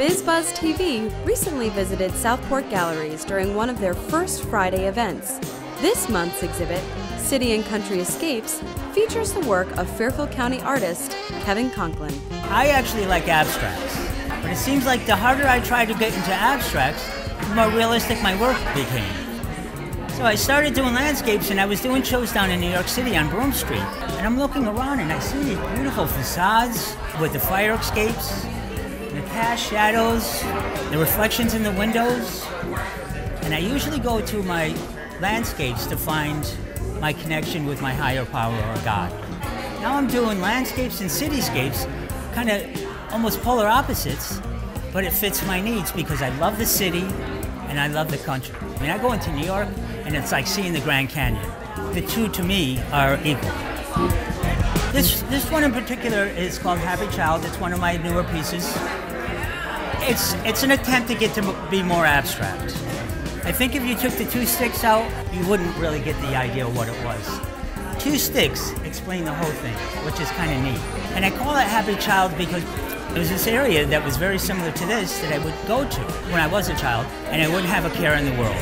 BizzBuzzTV recently visited Southport Galleries during one of their first Friday events. This month's exhibit, City and Country Escapes, features the work of Fairfield County artist Kevin Conklin. I actually like abstracts, but it seems like the harder I tried to get into abstracts, the more realistic my work became. So I started doing landscapes, and I was doing shows down in New York City on Broome Street. And I'm looking around and I see these beautiful facades with the fire escapes, the cast shadows, the reflections in the windows. And I usually go to my landscapes to find my connection with my higher power or God. Now I'm doing landscapes and cityscapes, kind of almost polar opposites, but it fits my needs because I love the city and I love the country. I mean, I go into New York and it's like seeing the Grand Canyon. The two to me are equal. This one in particular is called Happy Child. It's one of my newer pieces. It's an attempt to get to be more abstract. I think if you took the two sticks out, you wouldn't really get the idea of what it was. Two sticks explain the whole thing, which is kind of neat. And I call it Happy Child because it was this area that was very similar to this that I would go to when I was a child, and I wouldn't have a care in the world.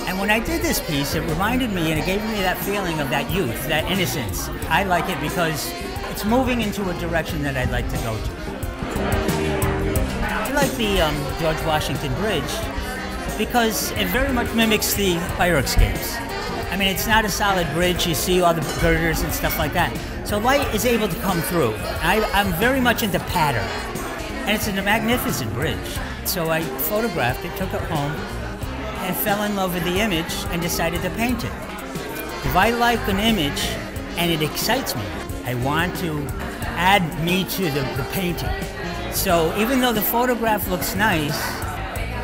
And when I did this piece, it reminded me and it gave me that feeling of that youth, that innocence. I like it because it's moving into a direction that I'd like to go to. I like the George Washington Bridge because it very much mimics the fire escapes. I mean, it's not a solid bridge. You see all the girders and stuff like that. So light is able to come through. I'm very much into pattern. And it's a magnificent bridge. So I photographed it, took it home, and fell in love with the image and decided to paint it. If I like an image and it excites me, I want to add me to the painting. So even though the photograph looks nice,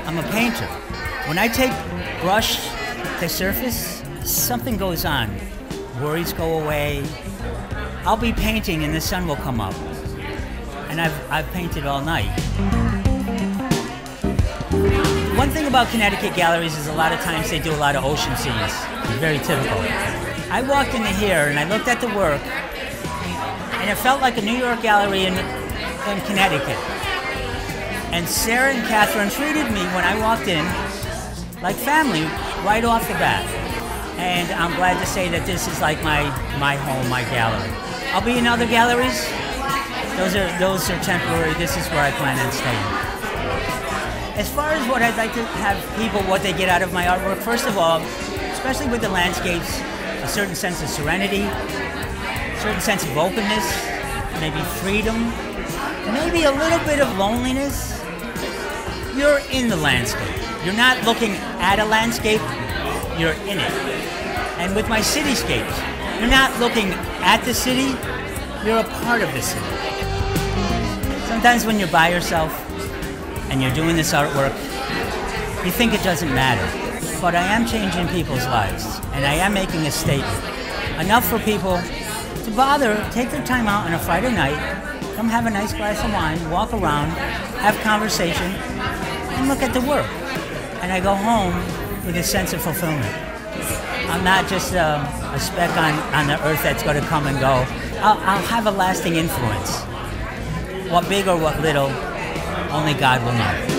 I'm a painter. When I take brush to surface, something goes on. Worries go away. I'll be painting and the sun will come up. And I've painted all night. One thing about Connecticut galleries is a lot of times they do a lot of ocean scenes. It's very typical. I walked into here and I looked at the work and it felt like a New York gallery in Connecticut. And Sarah and Catherine treated me when I walked in like family right off the bat. And I'm glad to say that this is like my home, my gallery. I'll be in other galleries. Those are temporary. This is where I plan on staying. As far as what I'd like to have people, what they get out of my artwork, first of all, especially with the landscapes, a certain sense of serenity, a certain sense of openness, maybe freedom, maybe a little bit of loneliness. You're in the landscape. You're not looking at a landscape, you're in it. And with my cityscapes, you're not looking at the city, you're a part of the city. Sometimes when you're by yourself and you're doing this artwork, you think it doesn't matter. But I am changing people's lives, and I am making a statement. Enough for people to bother, take their time out on a Friday night, come have a nice glass of wine, walk around, have conversation, and look at the work. And I go home with a sense of fulfillment. I'm not just a speck on the earth that's going to come and go. I'll have a lasting influence. What big or what little, only God will know.